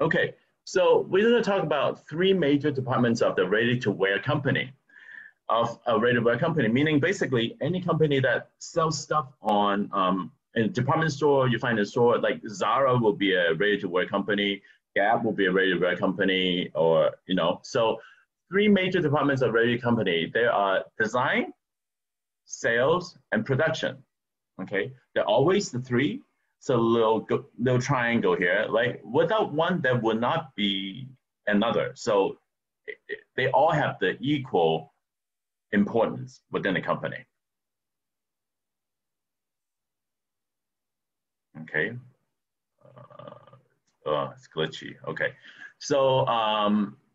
Okay, so we're going to talk about three major departments of the ready-to-wear company. Of a ready-to-wear company, meaning basically any company that sells stuff on in a department store. You find a store like Zara will be a ready-to-wear company, Gap will be a ready-to-wear company, or So three major departments of ready company. There are design, sales, and production. Okay, they're always the three. So little triangle here. Like without one, there would not be another. So they all have the equal importance within the company. Okay. It's glitchy. Okay. So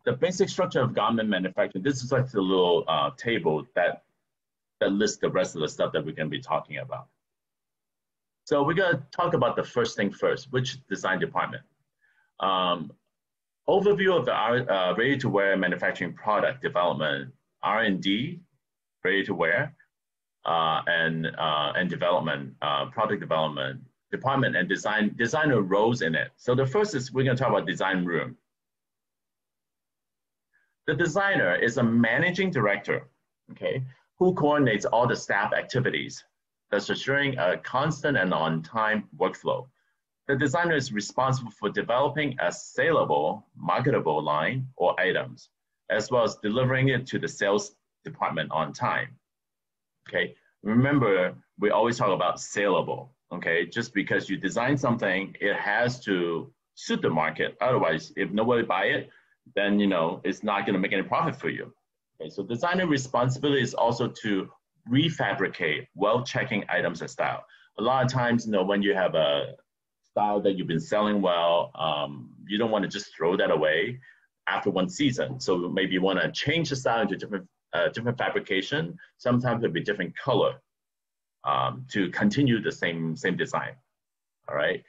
the basic structure of garment manufacturing, this is like the little table that lists the rest of the stuff that we're going to be talking about. So we're going to talk about the first thing first, which design department. Overview of the ready-to-wear manufacturing product development, R&D, ready-to-wear, and development, product development department, and designer roles in it. So the first is we're going to talk about design room. The designer is a managing director, okay, who coordinates all the staff activities, thus assuring a constant and on-time workflow. The designer is responsible for developing a saleable, marketable line or items, as well as delivering it to the sales department on time. Okay, remember, we always talk about saleable, okay? Just because you design something, it has to suit the market. Otherwise, if nobody buy it, then it's not gonna make any profit for you. Okay, so designer responsibility is also to refabricate while checking items and style. A lot of times, when you have a style that you've been selling well, you don't want to just throw that away after one season. So maybe you want to change the style into different fabrication. Sometimes it'll be different color to continue the same design. All right.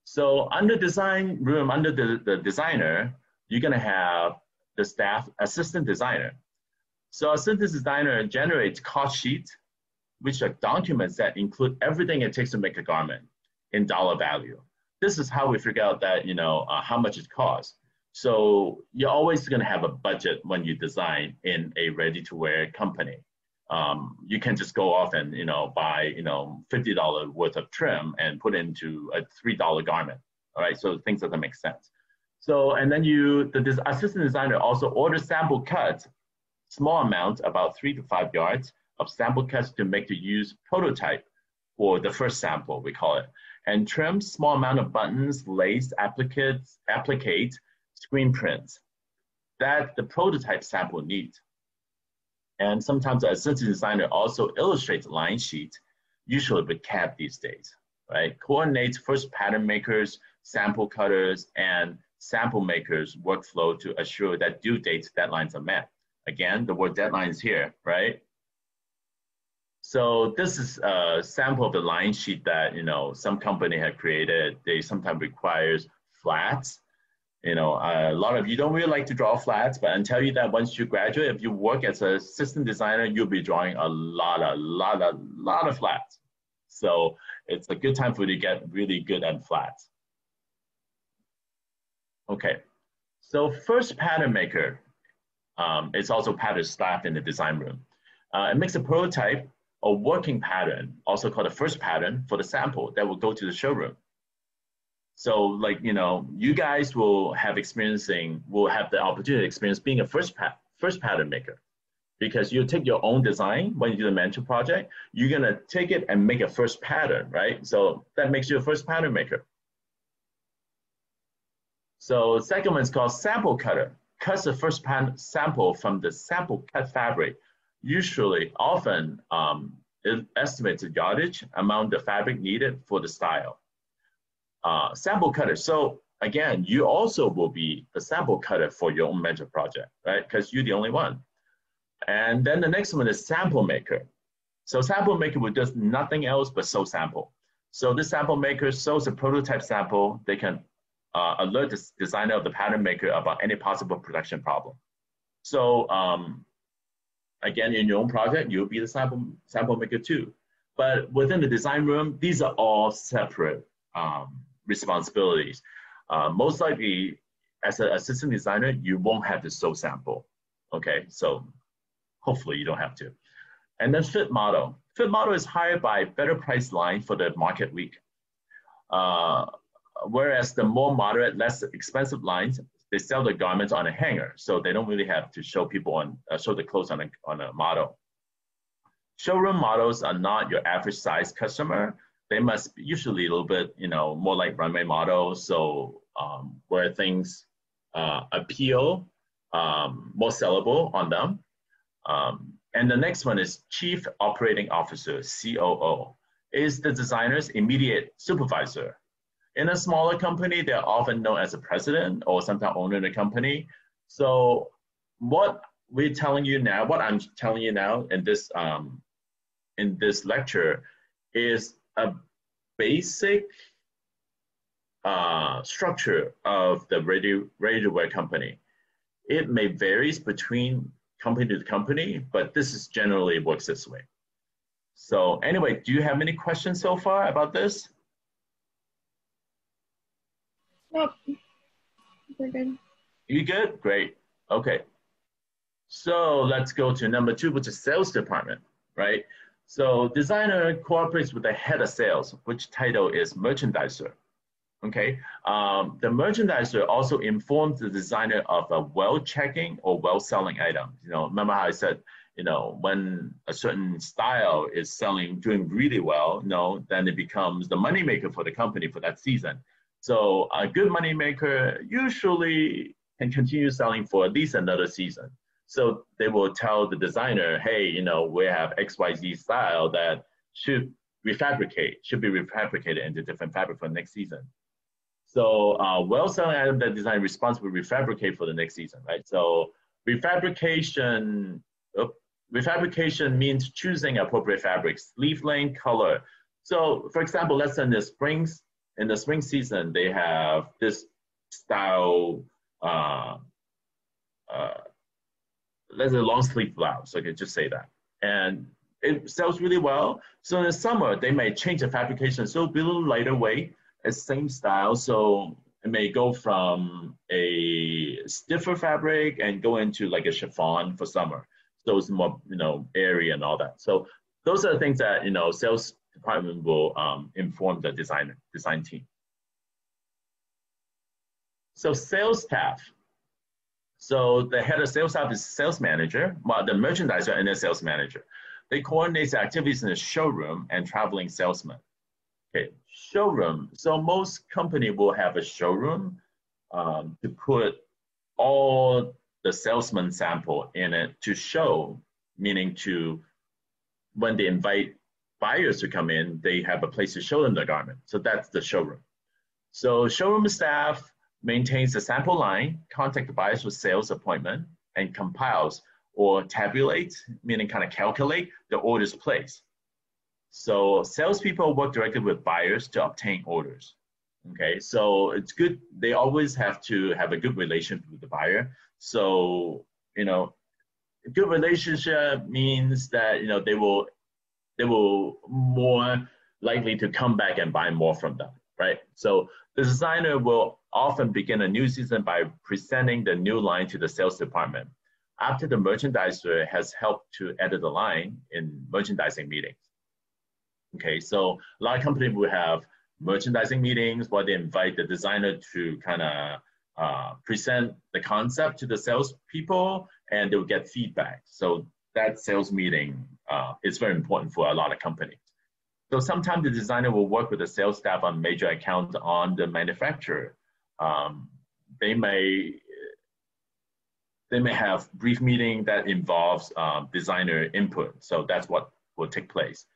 So under design room, under the designer, you're gonna have the staff assistant designer. So assistant designer generates cost sheets, which are documents that include everything it takes to make a garment in dollar value. This is how we figure out that how much it costs. So you're always going to have a budget when you design in a ready-to-wear company. You can just go off and buy $50 worth of trim and put into a $3 garment. All right, so things doesn't make sense. So and then the assistant designer also orders sample cuts, small amounts, about 3 to 5 yards of sample cuts to make the used prototype, or the first sample we call it, and trim small amount of buttons, lace, applique, screen prints that the prototype sample needs. And sometimes the assistant designer also illustrates line sheets, usually with CAD these days, right? Coordinates first pattern makers, sample cutters, and sample makers workflow to assure that due dates, deadlines are met. Again, the word deadline is here, right? So this is a sample of the line sheet that some company had created. They sometimes requires flats. A lot of you don't really like to draw flats, but I tell you that once you graduate, if you work as an assistant designer, you'll be drawing a lot of flats. So it's a good time for you to get really good at flats. Okay, so first pattern maker is also pattern staff in the design room. It makes a prototype or working pattern, also called a first pattern, for the sample that will go to the showroom. So like, you guys will have the opportunity to experience being a first pattern maker, because you take your own design when you do the mentor project, you're gonna take it and make a first pattern, right? So that makes you a first pattern maker. So the second one is called sample cutter. Cuts the first sample from the sample cut fabric. Usually, often, it estimates the yardage amount of fabric needed for the style. Sample cutter. So again, you also will be the sample cutter for your own mentor project, right? Because you're the only one. And then the next one is sample maker. So sample maker will do nothing else but sew sample. So this sample maker sews a prototype sample. They can alert the designer of the pattern maker about any possible production problem. So again, in your own project, you'll be the sample maker too. But within the design room, these are all separate responsibilities. Most likely, as an assistant designer, you won't have to sew sample. Okay, so hopefully you don't have to. And then fit model. Fit model is hired by better price line for the market week. Whereas the more moderate, less expensive lines, they sell the garments on a hanger, so they don't really have to show people show the clothes on a model. Showroom models are not your average size customer. They must be usually a little bit, more like runway models, so where things appeal, more sellable on them. And the next one is Chief Operating Officer, COO, is the designer's immediate supervisor. In a smaller company, they're often known as a president or sometimes owner of the company. So what I'm telling you now in this lecture is a basic structure of the ready-to-wear company. It may vary between company to company, but this is generally works this way. So anyway, do you have any questions so far about this? Nope. We're good. You good? Great. Okay. So let's go to number 2, which is sales department, right? So designer cooperates with the head of sales, which title is merchandiser. Okay. The merchandiser also informs the designer of a well-checking or well-selling item. Remember how I said, when a certain style is doing really well, then it becomes the moneymaker for the company for that season. So a good moneymaker usually can continue selling for at least another season. So they will tell the designer, hey, we have XYZ style that should be refabricated into different fabric for next season. So well-selling item that design responsible to refabricate for the next season, right? So refabrication means choosing appropriate fabric, sleeve length, color. So for example, let's say in the spring season, they have this style, let's say long sleeve blouse, okay, just say that. And it sells really well. So in the summer, they may change the fabrication, so it'll be a little lighter weight, same style. So it may go from a stiffer fabric and go into like a chiffon for summer. So it's more, airy and all that. So those are the things that, sales department will inform the design team. So sales staff. So the head of sales staff is sales manager, while the merchandiser and the sales manager. They coordinate the activities in the showroom and traveling salesman. Okay, showroom. So most company will have a showroom to put all the salesman sample in it to show, meaning when they invite buyers to come in, they have a place to show them the garment. So that's the showroom. So showroom staff maintains the sample line, contact the buyers with sales appointment, and compiles or tabulates, meaning kind of calculate the orders placed. So salespeople work directly with buyers to obtain orders. Okay, so it's good. They always have to have a good relationship with the buyer. So, a good relationship means that, they will more likely to come back and buy more from them, right? So the designer will often begin a new season by presenting the new line to the sales department after the merchandiser has helped to edit the line in merchandising meetings. Okay, so a lot of companies will have merchandising meetings where they invite the designer to kind of present the concept to the salespeople, and they'll get feedback. So that sales meeting is very important for a lot of companies. So sometimes the designer will work with the sales staff on major accounts on the manufacturer. They may have brief meeting that involves designer input. So that's what will take place.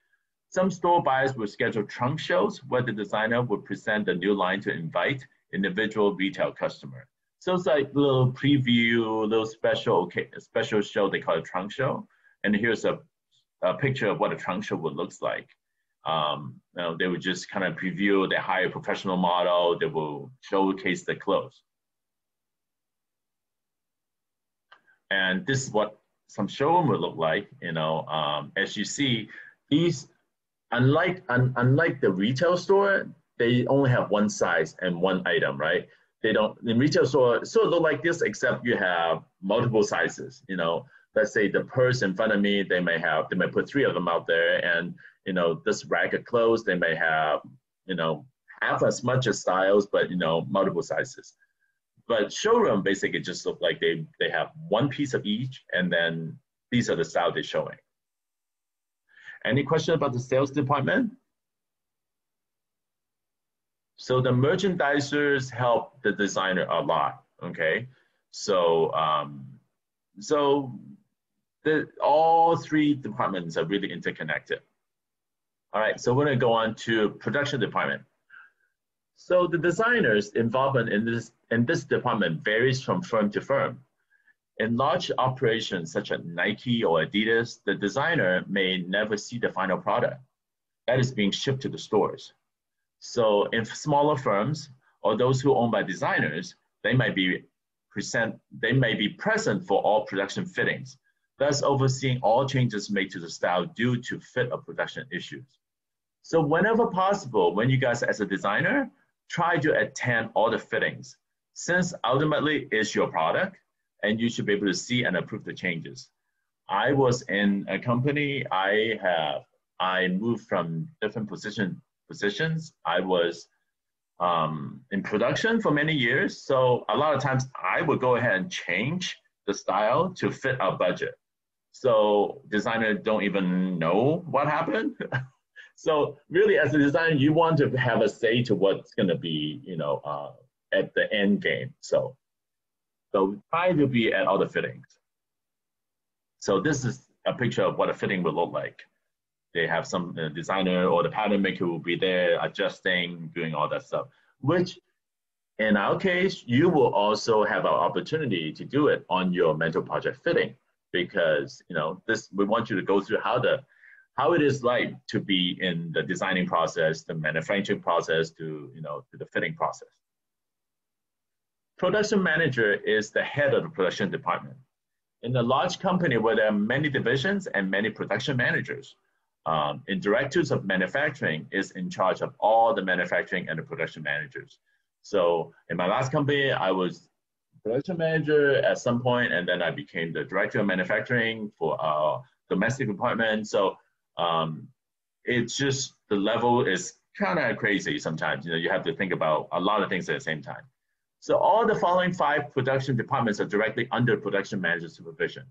Some store buyers will schedule trunk shows where the designer would present the new line to invite individual retail customer. So it's like a little preview, a little special show, they call it trunk show. And here's a picture of what a trunk show would look like. They would just kind of preview, they hire a professional model, they will showcase the clothes. And this is what some showroom would look like, as you see, these, unlike the retail store, they only have one size and one item, right? they don't, in retail store, sort of look like this, except you have multiple sizes, you know. Let's say the purse in front of me, they may put 3 of them out there, and, you know, this rack of clothes, they may have, you know, half as much as styles, but, you know, multiple sizes. But showroom basically just look like they have one piece of each, and then these are the style they're showing. Any question about the sales department? So the merchandisers help the designer a lot, okay? So, all 3 departments are really interconnected. All right, so we're gonna go on to production department. So the designer's involvement in this department varies from firm to firm. In large operations such as Nike or Adidas, the designer may never see the final product that is being shipped to the stores. So in smaller firms or those who own by designers, they may be present for all production fittings, thus overseeing all changes made to the style due to fit or production issues. So whenever possible, when you guys as a designer, try to attend all the fittings, since ultimately it's your product and you should be able to see and approve the changes. I was in a company, I moved from different positions. I was in production for many years. So a lot of times I would go ahead and change the style to fit our budget. So designers don't even know what happened. So really as a designer, you want to have a say to what's gonna be, you know, at the end game. So try to be at all the fittings. So this is a picture of what a fitting will look like. They have some designer or the pattern maker will be there adjusting, doing all that stuff, which in our case, you will also have an opportunity to do it on your mental project fitting, because, you know, we want you to go through how it is like to be in the designing process, the manufacturing process, to the fitting process. Production manager is the head of the production department. In a large company where there are many divisions and many production managers, in directors of manufacturing is in charge of all the manufacturing and the production managers. So in my last company, I was production manager at some point, and then I became the director of manufacturing for our domestic department. So it's just, the level is kind of crazy sometimes. You know, you have to think about a lot of things at the same time. So all the following 5 production departments are directly under production manager supervision.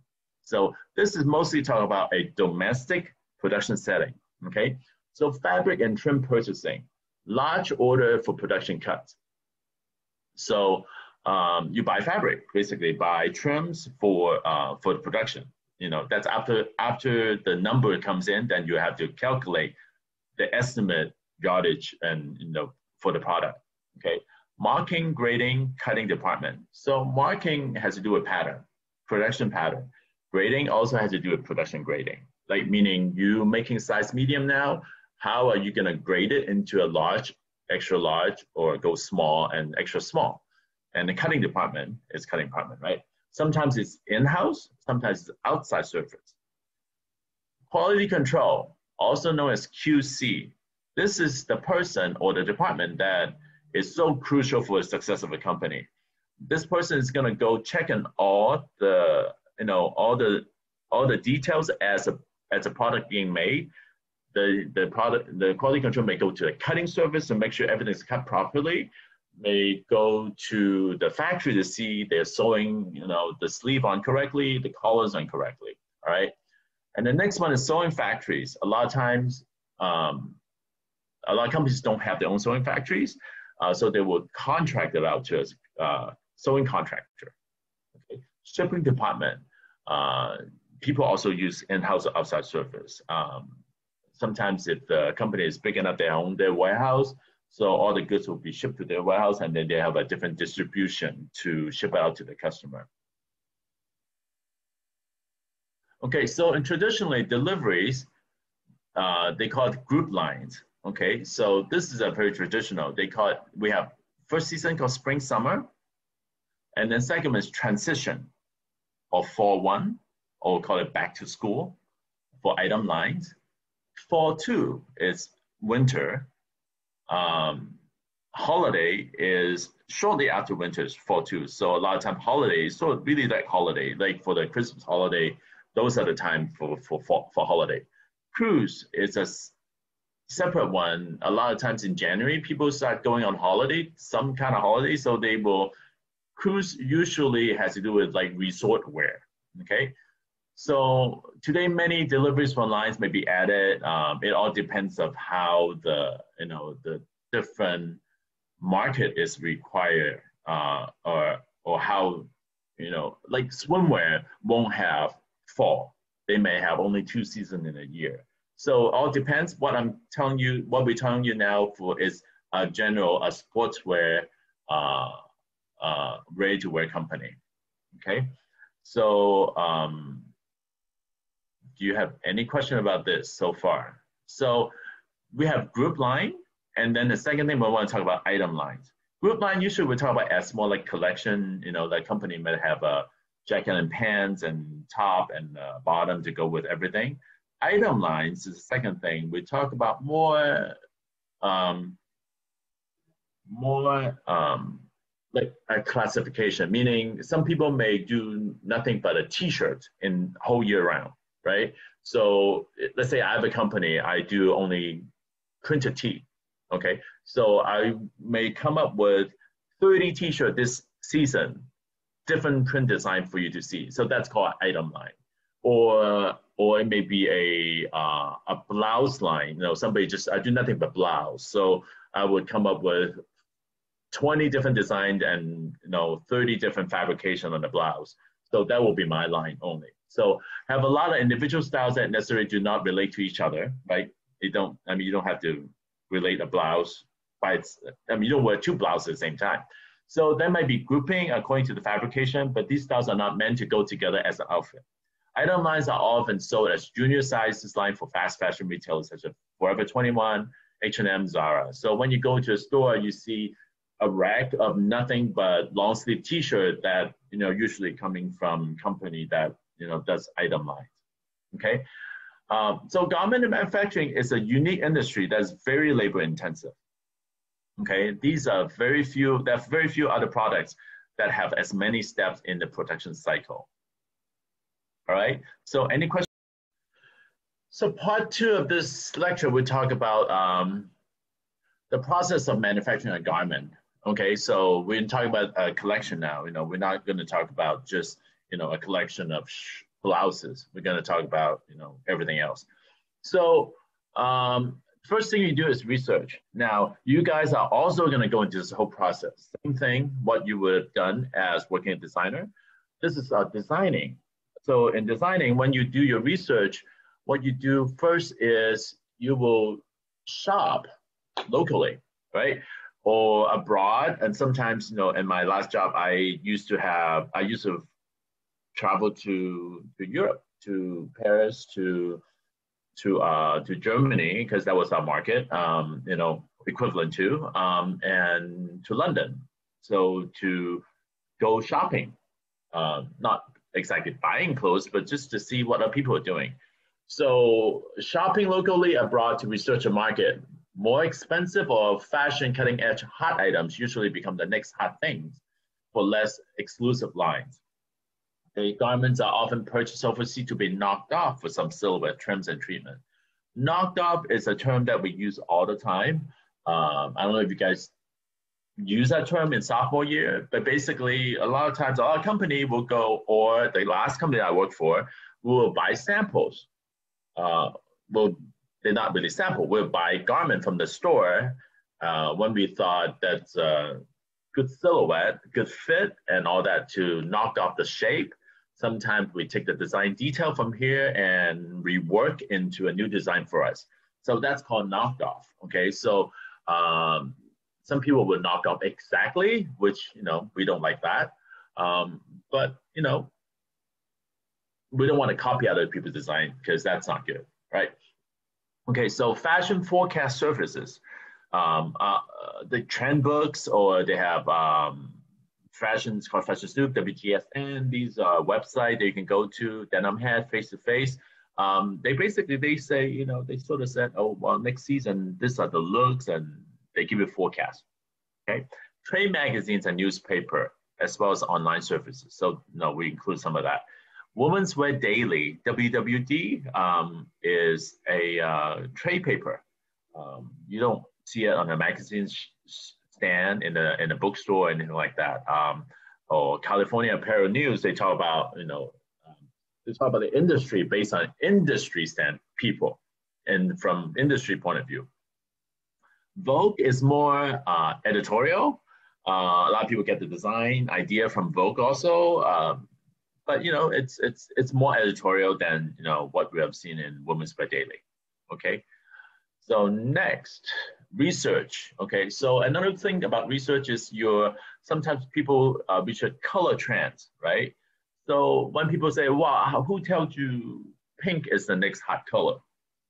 So this is mostly talking about a domestic production setting, okay? So fabric and trim purchasing, large order for production cuts. So you buy fabric, basically buy trims for the production. You know, that's after the number comes in, then you have to calculate the estimate yardage and, you know, for the product, okay? Marking, grading, cutting department. So marking has to do with pattern, production pattern. Grading also has to do with production grading. Like, meaning you making size medium now, how are you gonna grade it into a large, extra large, or go small and extra small? And the cutting department is cutting department, right? Sometimes it's in-house, sometimes it's outside surface. Quality control, also known as QC. This is the person or the department that is so crucial for the success of a company. This person is gonna go check in all the, you know, all the details as a product being made. The quality control may go to the cutting service to make sure everything's cut properly. May go to the factory to see they're sewing, you know, the sleeve on correctly, the collars on correctly, all right? And the next one is sewing factories. A lot of times, a lot of companies don't have their own sewing factories, so they will contract it out to a sewing contractor. Okay. Shipping department, people also use in-house or outside service. Sometimes if the company is big enough, they own their warehouse, so all the goods will be shipped to their warehouse, and then they have a different distribution to ship out to the customer. Okay, so in traditionally deliveries, they call it group lines. Okay, so this is a very traditional. They call it, we have first season called spring, summer, and then second is transition, or fall 1, or we'll call it back to school for item lines. Fall 2 is winter. Holiday is shortly after winters, fall too. So a lot of time holidays, so really like holiday, like for the Christmas holiday, those are the time for holiday. Cruise is a separate one. A lot of times in January, people start going on holiday, some kind of holiday, so they will cruise usually has to do with like resort wear. Okay, so today many deliveries from lines may be added. It all depends of how the different market is required, or how like swimwear won't have fall. They may have only 2 seasons in a year. So all depends. What we're telling you now for is a sportswear, ready-to-wear company. Okay, so do you have any question about this so far? So we have group line, and then the second thing we want to talk about item lines. Group line usually we talk about as more like collection. That company might have a jacket and pants and top and bottom to go with everything. Item lines is the second thing. We talk about more like a classification, meaning some people may do nothing but a t-shirt in whole year round, right? So let's say I have a company, I do only printed tee, okay? So I may come up with 30 t-shirt this season, different print design for you to see. So that's called item line. Or it may be a blouse line. I do nothing but blouse. So I would come up with 20 different designs and 30 different fabrication on the blouse. So that will be my line only. So I have a lot of individual styles that necessarily do not relate to each other, right? You don't have to relate a blouse you don't wear two blouses at the same time. So there might be grouping according to the fabrication, but these styles are not meant to go together as an outfit. Item lines are often sold as junior sizes line for fast fashion retailers such as Forever 21, H&M, Zara. So when you go to a store, you see a rack of nothing but long sleeve t-shirt that usually coming from company that does item lines. Okay, so garment manufacturing is a unique industry that's very labor intensive. Okay, these are very few. There are very few other products that have as many steps in the production cycle. All right. So any questions? So part 2 of this lecture, we talk about the process of manufacturing a garment. Okay, so we're talking about a collection now. We're not going to talk about just a collection of blouses. We're going to talk about everything else. So first thing you do is research. Now you guys are also going to go into this whole process. Same thing, what you would have done as working as a designer. This is designing. So in designing, when you do your research, what you do first is you will shop locally, right? Or abroad. And sometimes, in my last job, I used to travel to Europe, to Paris, to Germany, because that was our market, equivalent to, and to London. So to go shopping, not exactly buying clothes, but just to see what other people are doing. So shopping locally abroad to research a market. More expensive or fashion cutting edge hot items usually become the next hot things for less exclusive lines. The garments are often purchased overseas to be knocked off for some silhouette trims and treatment. Knocked off is a term that we use all the time. I don't know if you guys use that term in sophomore year, but basically a lot of times our company will go, or the last company I worked for, will buy samples. They're not really sample. We'll buy garment from the store when we thought that's a good silhouette, good fit, and all that to knock off the shape. Sometimes we take the design detail from here and rework into a new design for us. So that's called knocked off. Okay, so some people would knock off exactly, which we don't like that. But we don't want to copy other people's design because that's not good, right? Okay, so fashion forecast services. The trend books, or they have fashions called Fashion Scoop, WGSN. These are websites that you can go to, Denim Head, Face to Face. They say, they sort of said, oh, well, next season, these are the looks, and they give you a forecast. Okay, trade magazines and newspaper, as well as online services. So no, we include some of that. Women's Wear Daily, WWD, is a trade paper. You don't see it on a magazine stand in a bookstore or anything like that. Or California Apparel News, they talk about, they talk about the industry based on industry stand people and from industry point of view. Vogue is more editorial. A lot of people get the design idea from Vogue also, but it's more editorial than what we have seen in Women's Wear Daily. Okay, so next, research. Okay, so another thing about research is sometimes people research color trends, right? So when people say, "Wow, who tells you pink is the next hot color?"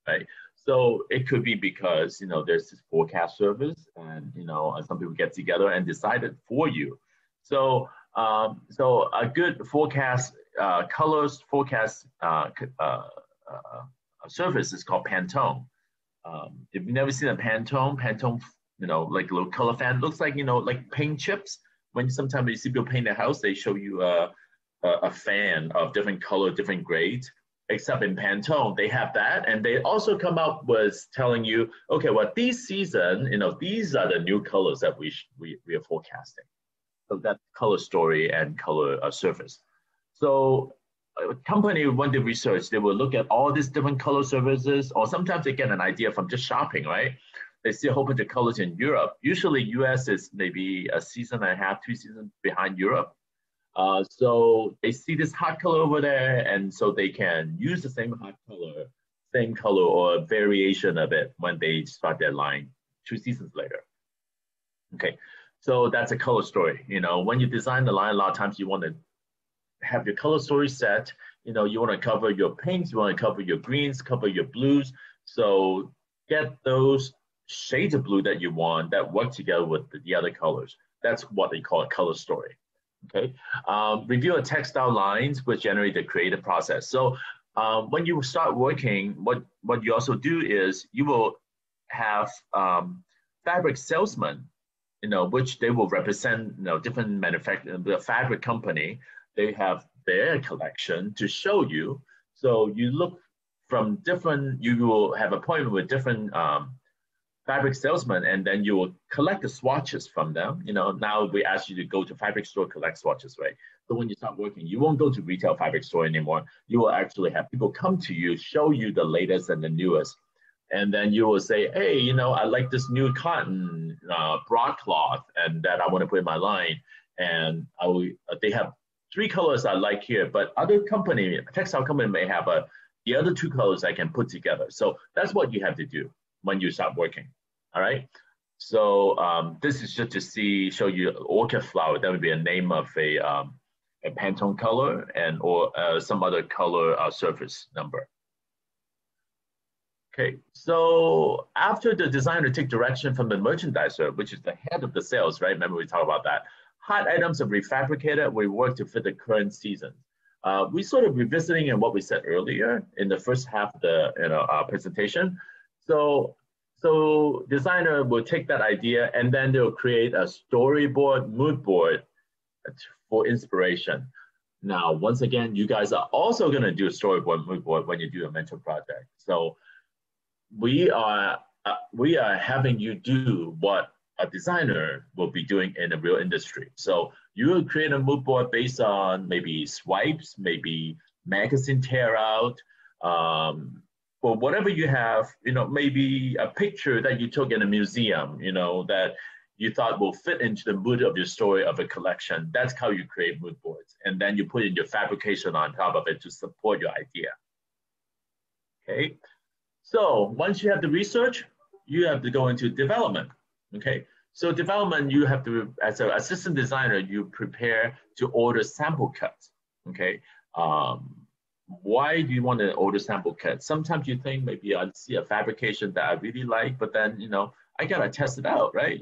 Right? So it could be because there's this forecast service, and some people get together and decide it for you. So a good forecast colors forecast service is called Pantone. If you've never seen a Pantone, like a little color fan, looks like like paint chips. When sometimes you see people paint their house, they show you a fan of different color, different grades. Except in Pantone, they have that, and they also come up with telling you, okay, well, this season, these are the new colors that we are forecasting. So that color story and color surface. So a company, when they research, they will look at all these different color services, or sometimes they get an idea from just shopping, right? They see a whole bunch of colors in Europe. Usually US is maybe a season and a half, 2 seasons behind Europe. So they see this hot color over there, and so they can use the same hot color, same color or a variation of it when they start their line 2 seasons later. Okay, so that's a color story. When you design the line, a lot of times you want to have your color story set. You want to cover your pinks, you want to cover your greens, cover your blues. So get those shades of blue that you want that work together with the other colors. That's what they call a color story. Okay, review of textile lines, which generate the creative process. So when you start working, what you also do is you will have fabric salesmen, which they will represent, different manufacturing, the fabric company. They have their collection to show you. So you look from different, you will have appointment with different fabric salesman, and then you will collect the swatches from them. Now we ask you to go to fabric store, collect swatches, right? So when you start working, you won't go to retail fabric store anymore. You will actually have people come to you, show you the latest and the newest. And then you will say, hey, I like this new cotton broadcloth, and that I want to put in my line. And they have 3 colors I like here, but other textile company may have the other 2 colors I can put together. So that's what you have to do when you start working. All right. So this is just to show you orchid flower. That would be a name of a Pantone color or some other color surface number. Okay. So after the designer take direction from the merchandiser, which is the head of the sales, right? Remember we talked about that. Hot items are refabricated. We work to fit the current season. We sort of revisiting in what we said earlier in the first half of the presentation. So designer will take that idea, and then they'll create a storyboard, mood board for inspiration. Now, once again, you guys are also going to do a storyboard, mood board when you do a mentor project. So we are having you do what a designer will be doing in a real industry. So you will create a mood board based on maybe swipes, maybe magazine tear out, or whatever you have, maybe a picture that you took in a museum, that you thought will fit into the mood of your story of a collection. That's how you create mood boards. And then you put in your fabrication on top of it to support your idea. Okay. So once you have the research, you have to go into development. Okay. So development, you have to, as an assistant designer, you prepare to order sample cuts. Okay. Why do you want to order sample cuts? Sometimes you think maybe I see a fabrication that I really like, but then, I got to test it out, right?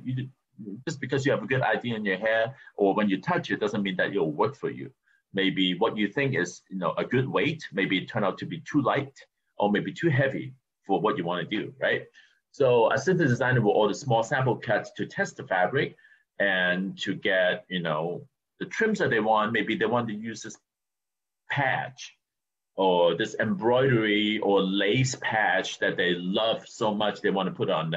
Just because you have a good idea in your head or when you touch it doesn't mean that it'll work for you. Maybe what you think is, a good weight, maybe it turned out to be too light or maybe too heavy for what you want to do, right? So assistant designer will order small sample cuts to test the fabric, and to get, the trims that they want. Maybe they want to use this patch or this embroidery or lace patch that they love so much they want to put on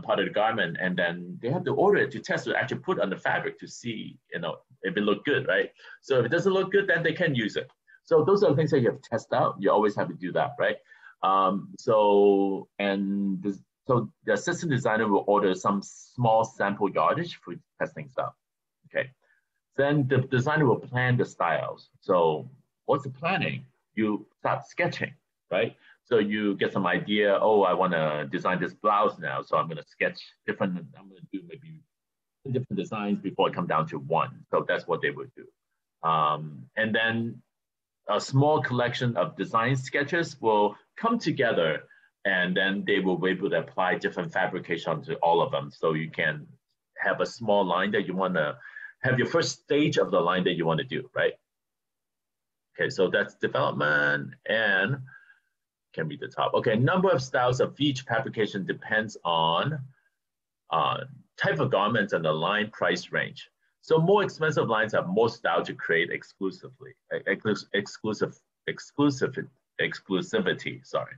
part of the garment, and then they have to order it to test it, actually put on the fabric to see, if it look good, right? So if it doesn't look good, then they can use it. So those are the things that you have to test out. You always have to do that, right? So the assistant designer will order some small sample yardage for testing stuff. Okay. Then the designer will plan the styles. So what's the planning? You start sketching, right? So you get some idea, oh, I want to design this blouse now. So I'm going to sketch I'm going to do maybe different designs before I come down to one. So that's what they would do. And then a small collection of design sketches will come together, and then they will be able to apply different fabrication to all of them. So you can have a small line that you want to have, your first stage of the line that you want to do, right? Okay, so that's development, and can be the top. Okay, number of styles of each fabrication depends on type of garments and the line price range. So more expensive lines have more style to create exclusivity, sorry.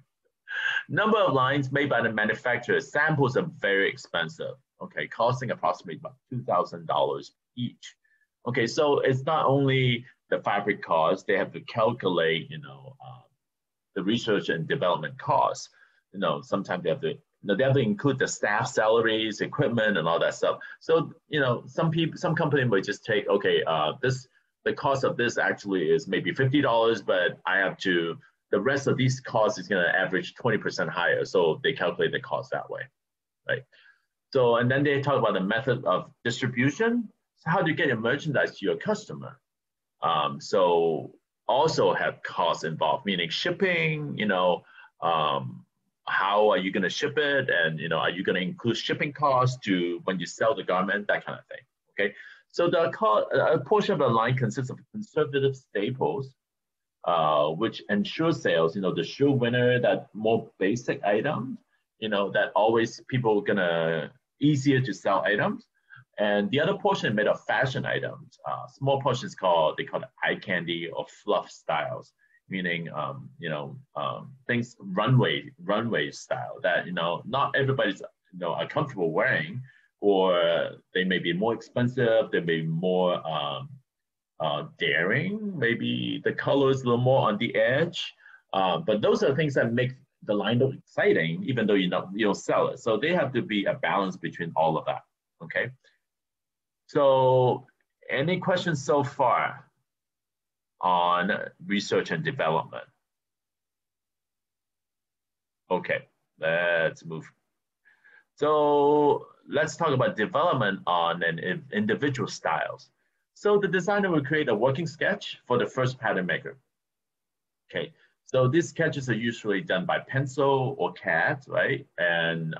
Number of lines made by the manufacturer, samples are very expensive, okay, costing approximately about $2,000 each. Okay, so it's not only the fabric cost, they have to calculate, the research and development costs. Sometimes they have to include the staff salaries, equipment, and all that stuff. So, some company might just take, okay, the cost of this actually is maybe $50, but the rest of these costs is going to average 20% higher. So they calculate the cost that way, right? So, and then they talk about the method of distribution. So how do you get your merchandise to your customer? So also have costs involved, meaning shipping, how are you going to ship it? And, are you going to include shipping costs to when you sell the garment, that kind of thing, okay? So a portion of the line consists of conservative staples, which ensure sales, the sure winner, that more basic items, that always people are gonna easier to sell items. And the other portion made of fashion items. Small portions they call it eye candy or fluff styles, meaning, things runway style that, not everybody's, are comfortable wearing, or they may be more expensive, they may be more daring, maybe the color is a little more on the edge. But those are the things that make the line look exciting, even though you don't sell it. So they have to be a balance between all of that, okay? So any questions so far on research and development? Okay, let's move. So let's talk about development on an individual styles. So the designer will create a working sketch for the first pattern maker. Okay, so these sketches are usually done by pencil or CAD, right? And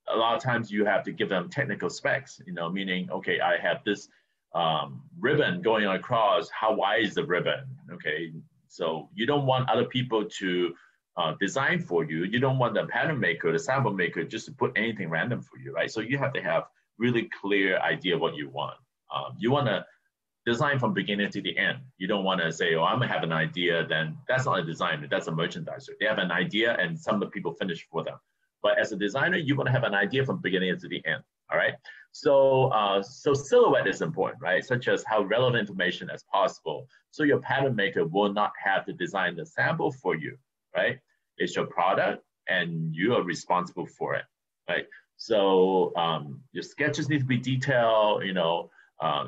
a lot of times you have to give them technical specs, meaning, okay, I have this ribbon going across, how wide is the ribbon? Okay, so you don't want other people to design for you. You don't want the pattern maker, the sample maker, just to put anything random for you, right? So you have to have really clear idea what you want. You want to design from beginning to the end. You don't want to say, oh, I'm going to have an idea, then that's not a designer, that's a merchandiser. They have an idea and some of the people finish for them. But as a designer, you want to have an idea from beginning to the end, all right? So, so silhouette is important, right? Such as how relevant information as possible. So your pattern maker will not have to design the sample for you, right? It's your product and you are responsible for it, right? So your sketches need to be detailed,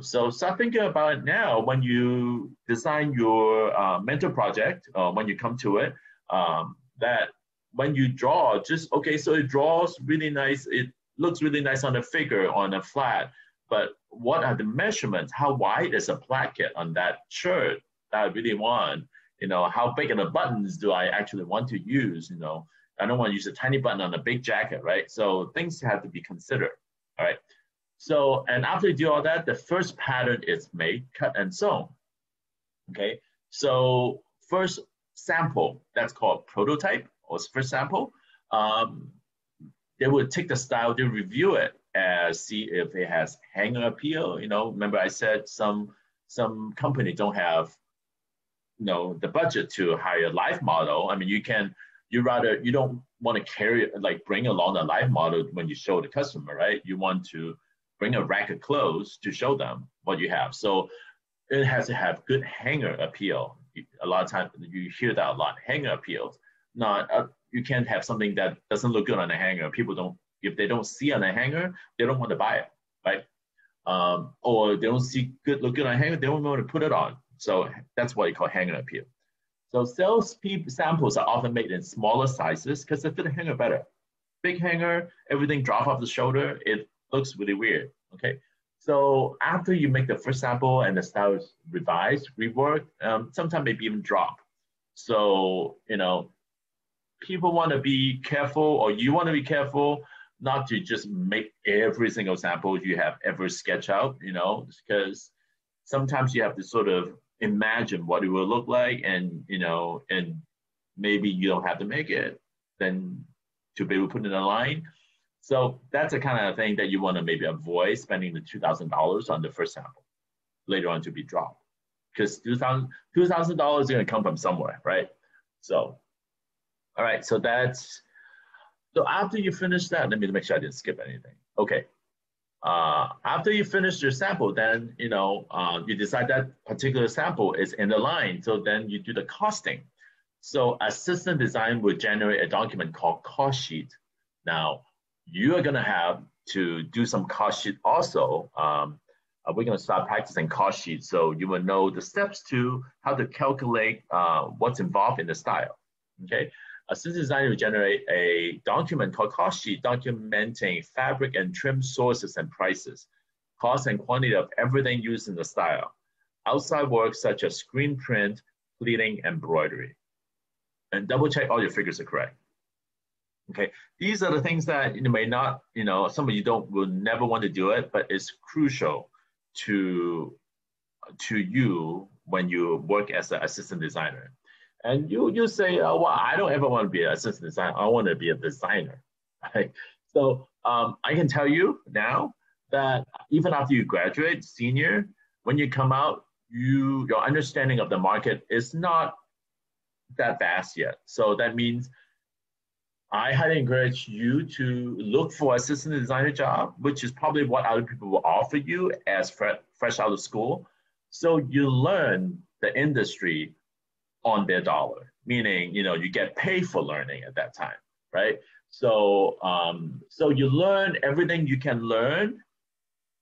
so start thinking about it now when you design your mentor project, when you come to it, that when you draw, just, okay, so it draws really nice, it looks really nice on a figure, on a flat, but what are the measurements? How wide is a placket on that shirt that I really want? How big are the buttons do I actually want to use? I don't want to use a tiny button on a big jacket, right? So things have to be considered, all right? So, and after you do all that, the first pattern is made, cut, and sewn, okay? So first sample, that's called prototype, or first sample. They will take the style, they review it, as see if it has hanger appeal. Remember I said some company don't have the budget to hire a live model. I mean, you don't want to carry bring along a live model when you show the customer, right? You want to bring a rack of clothes to show them what you have. So it has to have good hanger appeal. A lot of times you hear that a lot, hanger appeals. Not you can't have something that doesn't look good on a hanger. People don't, if they don't see on a hanger, they don't want to buy it, right? Or they don't see look good on a hanger, they don't want to put it on. So that's what you call hanger appeal. So sales samples are often made in smaller sizes because they fit the hanger better. Big hanger, everything drop off the shoulder, it looks really weird, okay? So after you make the first sample and the style is revised, reworked, sometimes maybe even drop. So, people want to be careful, or you want to be careful not to just make every single sample you have ever sketched out, because sometimes you have to sort of imagine what it will look like, and maybe you don't have to make it then to be able to put it in a line. So that's the kind of thing that you want to maybe avoid spending the $2,000 on the first sample later on to be dropped, because $2,000 is going to come from somewhere, right? So, all right, so after you finish that, let me make sure I didn't skip anything. Okay. After you finish your sample, then you decide that particular sample is in the line. So then you do the costing. So assistant design will generate a document called cost sheet. Now you are going to have to do some cost sheet also. We're going to start practicing cost sheets, so you will know the steps to how to calculate what's involved in the style. Okay. Assistant designer will generate a document called cost sheet documenting fabric and trim sources and prices, cost and quantity of everything used in the style, outside work such as screen print, pleating, embroidery. And double check all your figures are correct. Okay, these are the things that you may not, some of you will never want to do it, but it's crucial to you when you work as an assistant designer. And you say, oh, well, I don't ever want to be an assistant designer. I want to be a designer, right? So I can tell you now that even after you graduate, senior, when you come out, your understanding of the market is not that vast yet. So that means I highly encourage you to look for assistant designer job, which is probably what other people will offer you as fresh out of school. So you learn the industry on their dollar, meaning, you get paid for learning at that time, right? So, so you learn everything you can learn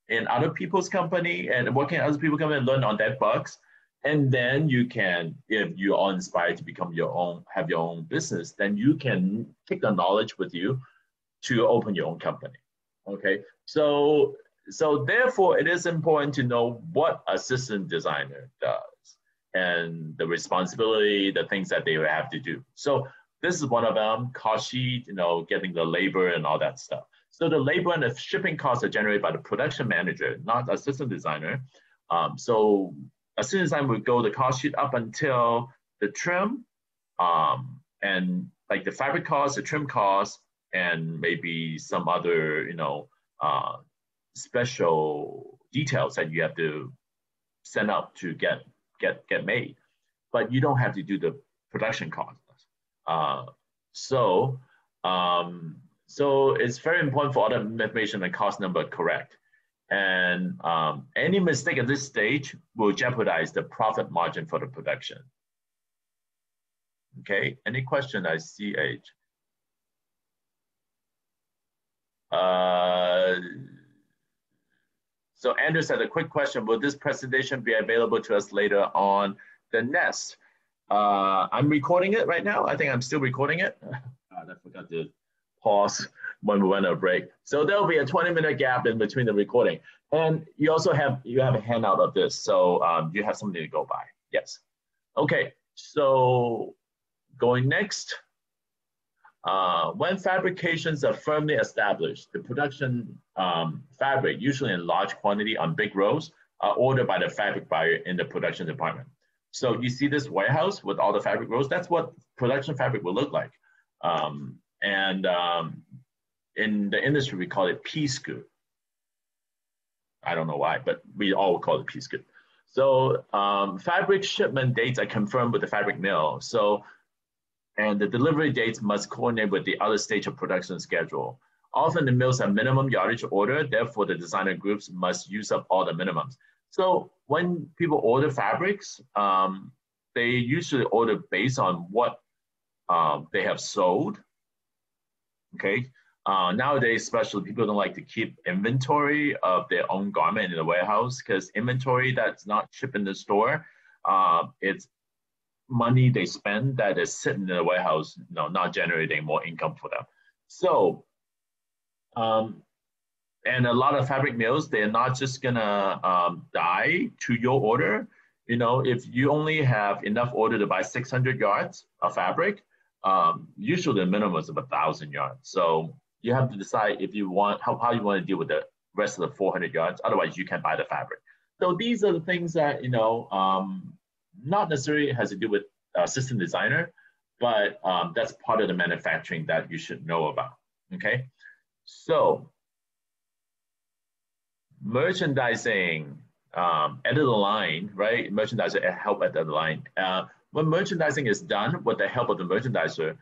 in other people's company and working at other people's company and learn on their bucks. And then you can, if you are inspired to become have your own business, then you can take the knowledge with you to open your own company. Okay, so therefore it is important to know what assistant designer does and the responsibility, the things that they have to do. So this is one of them, cost sheet, getting the labor and all that stuff. So the labor and the shipping costs are generated by the production manager, not assistant designer. So assistant designer would go the cost sheet up until the trim, and like the fabric cost, the trim cost, and maybe some other, special details that you have to send up to get made, but you don't have to do the production costs. So it's very important for all the information and cost number correct. And any mistake at this stage will jeopardize the profit margin for the production. Okay, any question I see, H? So Andrew said, a quick question, will this presentation be available to us later on the Nest? I'm recording it right now. I think I'm still recording it. I forgot to pause when we went on a break. So there'll be a 20-minute gap in between the recording. And you also have a handout of this. So you have something to go by. Yes. Okay, so going next. When fabrications are firmly established, the production fabric, usually in large quantity on big rolls, are ordered by the fabric buyer in the production department. So you see this warehouse with all the fabric rolls, that's what production fabric will look like. In the industry, we call it pea scoop. I don't know why, but we all call it piece good. So fabric shipment dates are confirmed with the fabric mill. So, and the delivery dates must coordinate with the other stage of production schedule. Often the mills have minimum yardage order, therefore the designer groups must use up all the minimums. So when people order fabrics, they usually order based on what they have sold, okay? Nowadays, especially, people don't like to keep inventory of their own garment in the warehouse because inventory that's not shipped in the store, it's money they spend that is sitting in the warehouse, not generating more income for them. So, and a lot of fabric mills, they're not just gonna die to your order. If you only have enough order to buy 600 yards of fabric, usually the minimum is of 1,000 yards. So you have to decide if you want how you want to deal with the rest of the 400 yards. Otherwise, you can buy the fabric. So these are the things that not necessarily has to do with system designer, but that's part of the manufacturing that you should know about. Okay, so merchandising, edit the line, right? Merchandiser help edit the line. When merchandising is done with the help of the merchandiser,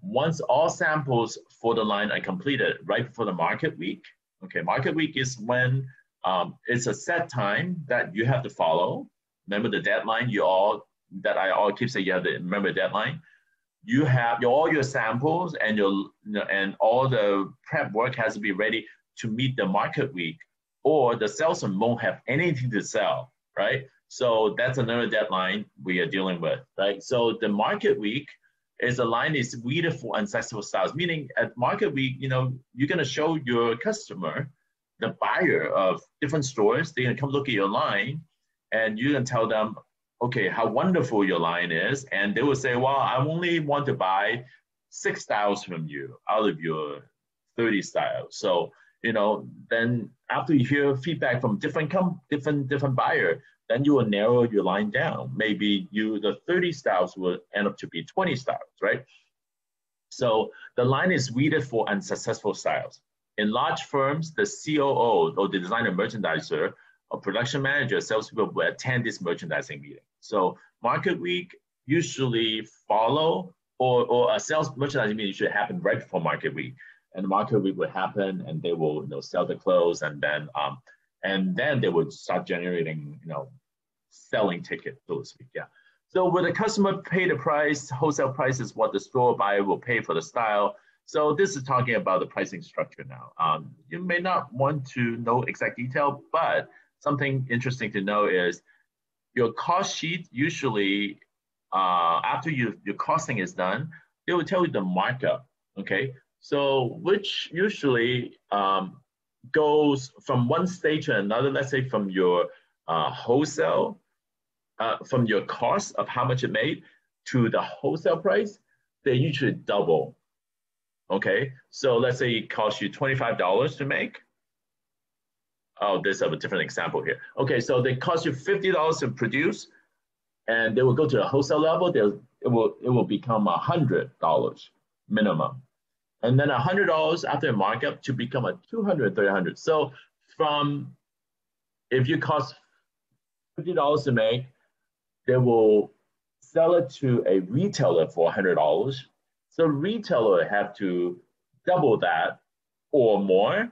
once all samples for the line are completed right before the market week, okay, market week is when it's a set time that you have to follow. Remember the deadline I all keep saying you have to remember the deadline. You have all your samples and all the prep work has to be ready to meet the market week, or the salesman won't have anything to sell, right? So that's another deadline we are dealing with, right? So the market week is the line is weeded for unsuccessful styles, meaning at market week, you're gonna show your customer, the buyer of different stores, they're gonna come look at your line and you're gonna tell them, okay, how wonderful your line is. And they will say, well, I only want to buy 6 styles from you out of your 30 styles. So, then after you hear feedback from different buyer, then you will narrow your line down. Maybe the 30 styles will end up to be 20 styles, right? So the line is weeded for unsuccessful styles. In large firms, the COO or the designer merchandiser or production manager, salespeople will attend this merchandising meeting. So market week usually follow, or a sales merchandising meeting should happen right before market week. And the market week will happen, and they will sell the clothes, and then they would start generating selling ticket, so to speak. Yeah. So will the customer pay the price? Wholesale price is what the store buyer will pay for the style. So this is talking about the pricing structure now. You may not want to know exact detail, but something interesting to know is your cost sheet usually after your costing is done, they will tell you the markup. Okay. So which usually goes from one stage to another, let's say from your wholesale, from your cost of how much it made to the wholesale price, they usually double, okay? So let's say it costs you $25 to make. Oh, there's a different example here. Okay, so they cost you $50 to produce, and they will go to the wholesale level, it will become $100 minimum. And then $100 after a markup to become a $200, $300. So if you cost $50 to make, they will sell it to a retailer for $100. So retailer have to double that or more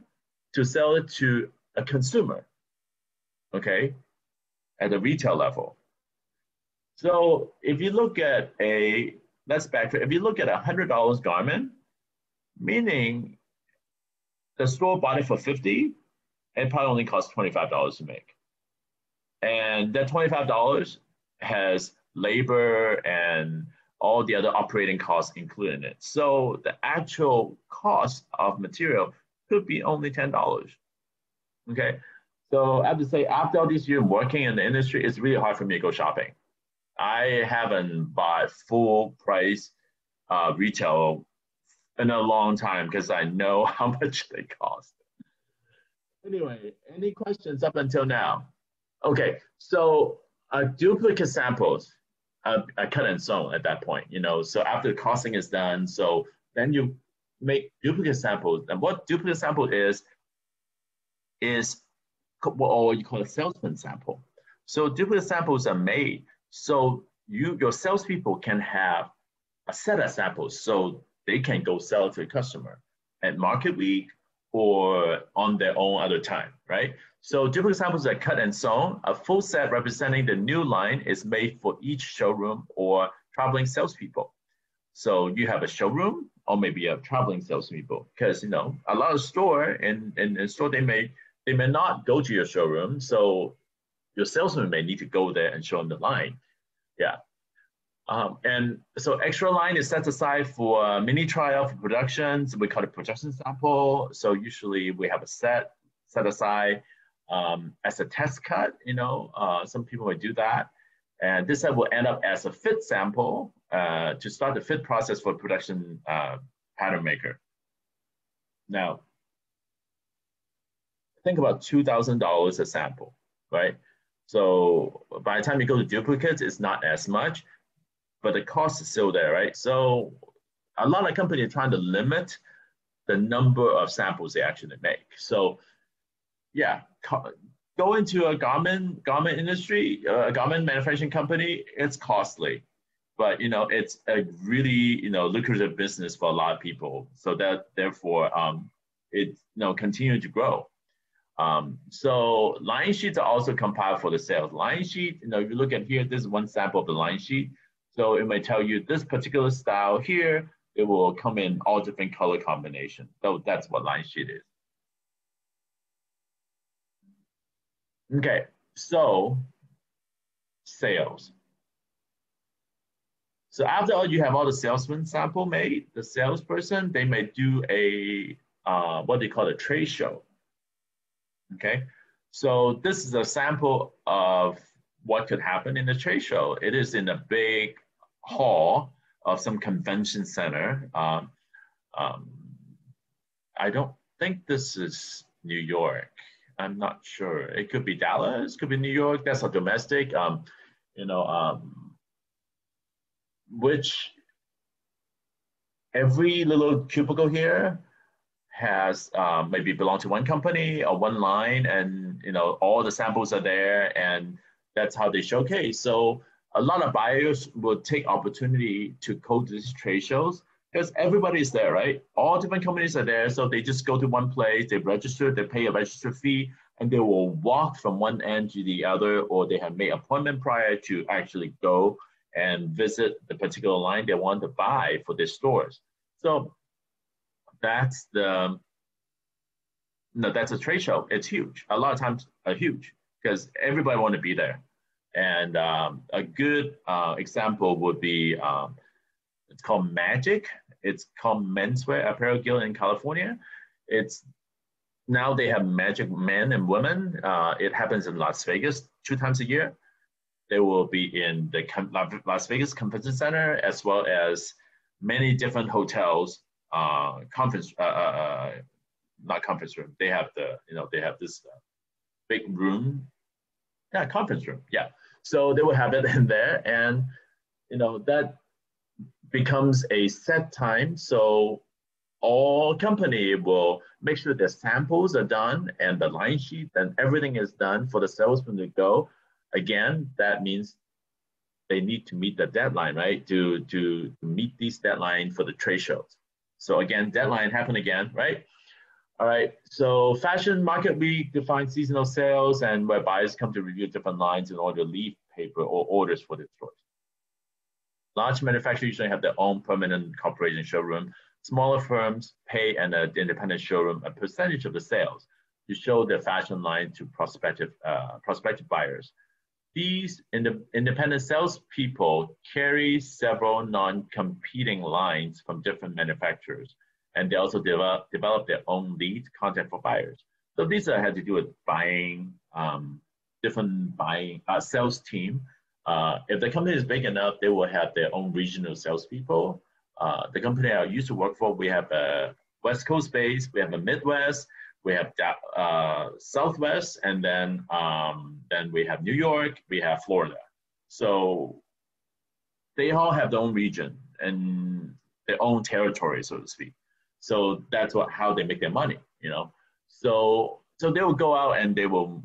to sell it to a consumer, okay, at the retail level. So if you look at if you look at $100 garment, meaning the store bought it for $50, it probably only costs $25 to make. And that $25 has labor and all the other operating costs included in it. So the actual cost of material could be only $10. Okay. So I have to say, after all these years working in the industry, it's really hard for me to go shopping. I haven't bought full price retail in a long time because I know how much they cost. Anyway, any questions up until now? Okay, so duplicate samples are cut and sewn at that point, so after the costing is done, so then you make duplicate samples. And what duplicate sample is or you call a salesman sample. So duplicate samples are made so your salespeople can have a set of samples so they can go sell to a customer at market week or on their own other time, right? So duplicate samples are cut and sewn. A full set representing the new line is made for each showroom or traveling salespeople. So you have a showroom or maybe a traveling salespeople because a lot of store and store they may not go to your showroom, so your salesman may need to go there and show them the line. Yeah. And so extra line is set aside for mini trial for productions. We call it production sample. So usually we have a set aside as a test cut. Some people may do that. And this set will end up as a fit sample to start the fit process for production pattern maker. Now, think about $2,000 a sample, right? So by the time you go to duplicates, it's not as much, but the cost is still there, right? So a lot of companies are trying to limit the number of samples they actually make. So yeah, go into a garment industry, a garment manufacturing company, it's costly, but it's a really lucrative business for a lot of people. So that therefore it's continue to grow. So line sheets are also compiled for the sales. Line sheet, if you look at here, this is one sample of the line sheet. So it may tell you this particular style here, it will come in all different color combinations. So that's what line sheet is. Okay, so sales. So after all, you have all the salesman sample made, the salesperson, they may do a, what they call a trade show. Okay, so this is a sample of what could happen in a trade show. It is in a big hall of some convention center. I don't think this is New York. I'm not sure. It could be Dallas, could be New York. That's a domestic. Which every little cubicle here has maybe belong to one company or one line, and all the samples are there, and that's how they showcase. So a lot of buyers will take opportunity to go to these trade shows because everybody is there, right? All different companies are there, so they just go to one place, they register, they pay a register fee, and they will walk from one end to the other, or they have made appointment prior to actually go and visit the particular line they want to buy for their stores. So that's that's a trade show. It's huge. A lot of times huge because everybody want to be there. And a good example would be, it's called Magic. It's called Menswear Apparel Guild in California. Now they have Magic men and women. It happens in Las Vegas 2 times a year. They will be in the Las Vegas Convention Center as well as many different hotels, not conference room. They have they have this big room. Yeah, conference room. Yeah. So they will have it in there, and that becomes a set time. So all company will make sure the samples are done and the line sheet and everything is done for the salesman to go. Again, that means they need to meet the deadline, right? To meet these deadline for the trade shows. So again, deadline happen again, right? All right, so Fashion Market Week defines seasonal sales and where buyers come to review different lines in order to leave paper or orders for their stores. Large manufacturers usually have their own permanent corporation showroom. Smaller firms pay an independent showroom a percentage of the sales to show their fashion line to prospective buyers. These independent salespeople carry several non-competing lines from different manufacturers, and they also develop their own lead content for buyers. So these had to do with buying, different buying sales team. If the company is big enough, they will have their own regional salespeople. The company I used to work for, we have a West Coast base, we have a Midwest, we have Southwest, and then we have New York, we have Florida. So they all have their own region and their own territory, so to speak. So that's how they make their money, So they will go out and they will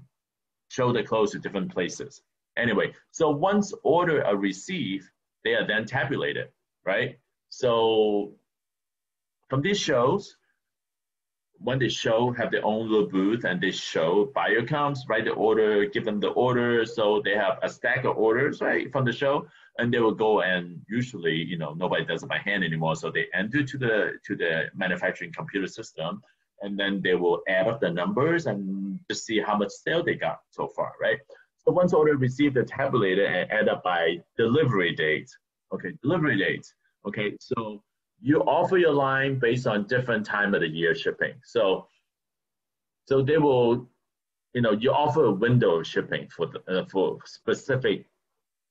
show the clothes to different places. Anyway, so once order are received, they are then tabulated, right? So from these shows, when they show, have their own little booth and they show, buyer comes, write the order, give them the order. So they have a stack of orders, right, from the show, and they will go and usually, you know, nobody does it by hand anymore. So they enter to the manufacturing computer system, and then they will add up the numbers and just see how much sale they got so far, right? So once order received, they're tabulated and add up by delivery date. Okay, delivery date. Okay, so you offer your line based on different time of the year shipping. So they will, you know, you offer a window of shipping for specific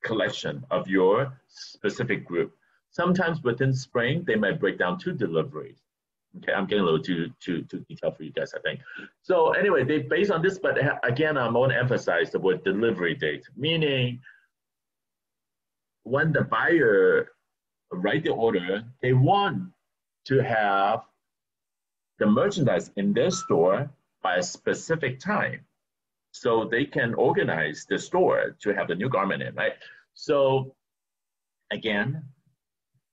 collection of your specific group. Sometimes within spring, they might break down 2 deliveries. Okay, I'm getting a little too detailed for you guys, I think. So anyway, they based on this, but again, I want to emphasize the word delivery date, meaning when the buyer write the order, they want to have the merchandise in their store by a specific time, so they can organize the store to have the new garment in, right? So again,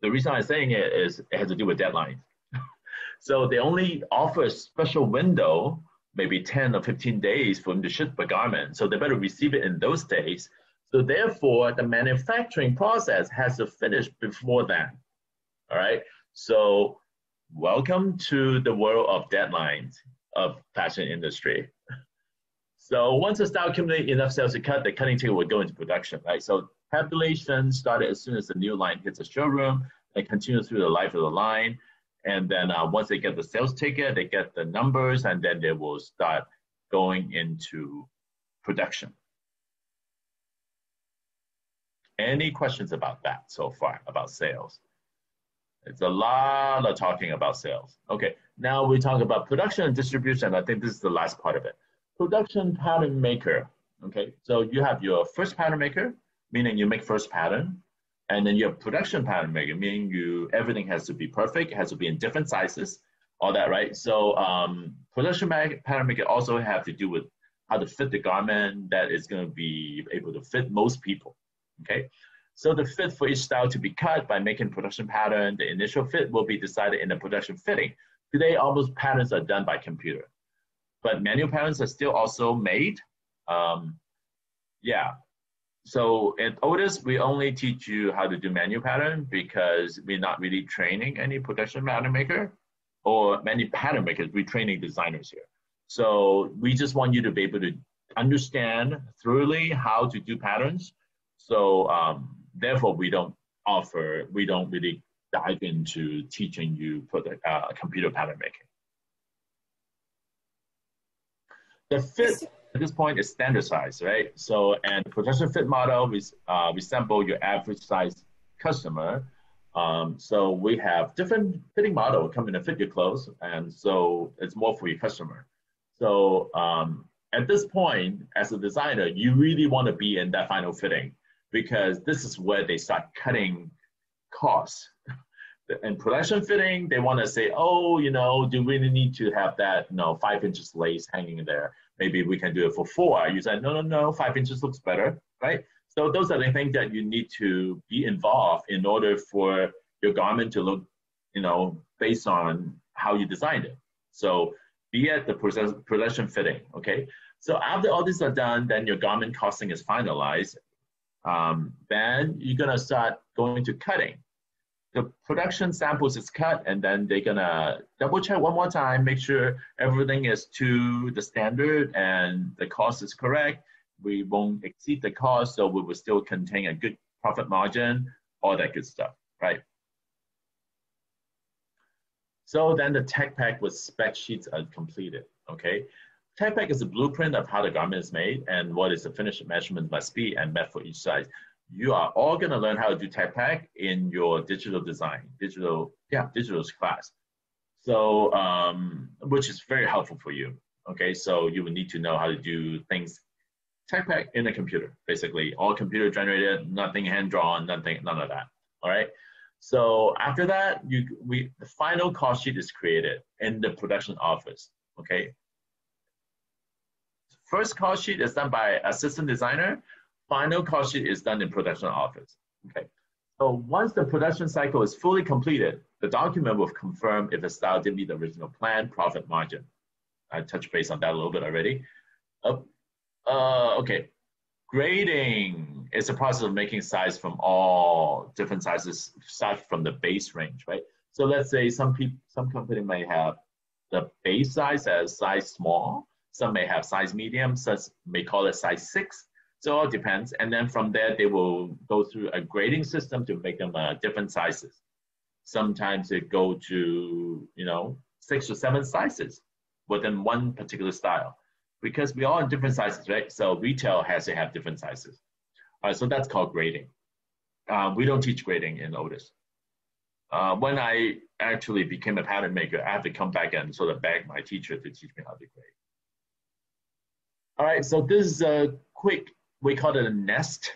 the reason I'm saying it is it has to do with deadlines. So they only offer a special window, maybe 10 or 15 days for them to ship a garment. So they better receive it in those days. So therefore, the manufacturing process has to finish before then. All right. So welcome to the world of deadlines of fashion industry. So once the style accumulates enough sales to cut, the cutting ticket will go into production, right? So tabulation started as soon as the new line hits the showroom and continues through the life of the line. And then once they get the sales ticket, they get the numbers, and then they will start going into production. Any questions about that so far, about sales? It's a lot of talking about sales. Okay, now we talk about production and distribution. I think this is the last part of it. Production pattern maker. Okay, so you have your first pattern maker, meaning you make first pattern. And then you have production pattern maker, meaning everything has to be perfect, it has to be in different sizes, all that, right? So production pattern maker also have to do with how to fit the garment that is going to be able to fit most people, okay? So the fit for each style to be cut by making production pattern, the initial fit will be decided in the production fitting. Today, almost patterns are done by computer, but manual patterns are still also made. Yeah. So at Otis, we only teach you how to do manual pattern because we're not really training any production pattern maker or many pattern makers. We're training designers here. So we just want you to be able to understand thoroughly how to do patterns. So therefore, we don't really dive into teaching you computer pattern making. The fit at this point is standardized, right? So, and production fit model resemble your average size customer. So we have different fitting model coming to fit your clothes, and so it's more for your customer. So at this point, as a designer, you really want to be in that final fitting because this is where they start cutting costs. In production fitting, they want to say, oh, you know, do we really need to have that, 5 inches lace hanging there? Maybe we can do it for 4. You say, no, 5 inches looks better, right? So those are the things that you need to be involved in order for your garment to look, based on how you designed it. So be at the production fitting, okay? So after all these are done, then your garment costing is finalized. Then you're gonna start going to cutting. The production samples is cut, and then they're gonna double check one more time, make sure everything is to the standard and the cost is correct. We won't exceed the cost, so we will still contain a good profit margin, all that good stuff, right? So then the tech pack with spec sheets are completed, okay? Tech pack is a blueprint of how the garment is made and what is the finished measurement must be and met for each size. You are all gonna learn how to do tech pack in your digital design, digital class. So, which is very helpful for you, okay? So you will need to know how to do things tech pack in a computer, basically. All computer generated, nothing hand-drawn, none of that, all right? So after that, the final cost sheet is created in the production office, okay? first call sheet is done by assistant designer. Final call sheet is done in production office. Okay. So once the production cycle is fully completed, the document will confirm if the style did meet the original plan, profit margin. I touched base on that a little bit already. Okay. Grading is a process of making size from all different sizes, start from the base range, right? So let's say some company may have the base size as size small. Some may have size medium, some may call it size 6. So it all depends. And then from there, they will go through a grading system to make them different sizes. Sometimes they go to, 6 or 7 sizes within one particular style, because we all in different sizes, right? So retail has to have different sizes. All right, so that's called grading. We don't teach grading in Otis. When I actually became a pattern maker, I had to come back and sort of beg my teacher to teach me how to grade. All right, so this is a quick, we call it a nest,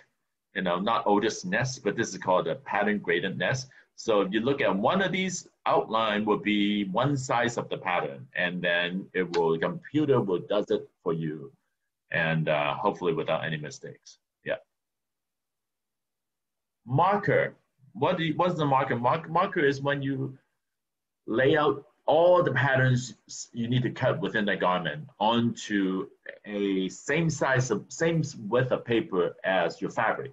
not Otis nest, but this is called a pattern graded nest. So if you look at one of these, outline will be one size of the pattern, and then the computer will does it for you, and hopefully without any mistakes. Yeah. Marker. What's the marker? Marker is when you lay out all the patterns you need to cut within the garment onto a same width of paper as your fabric.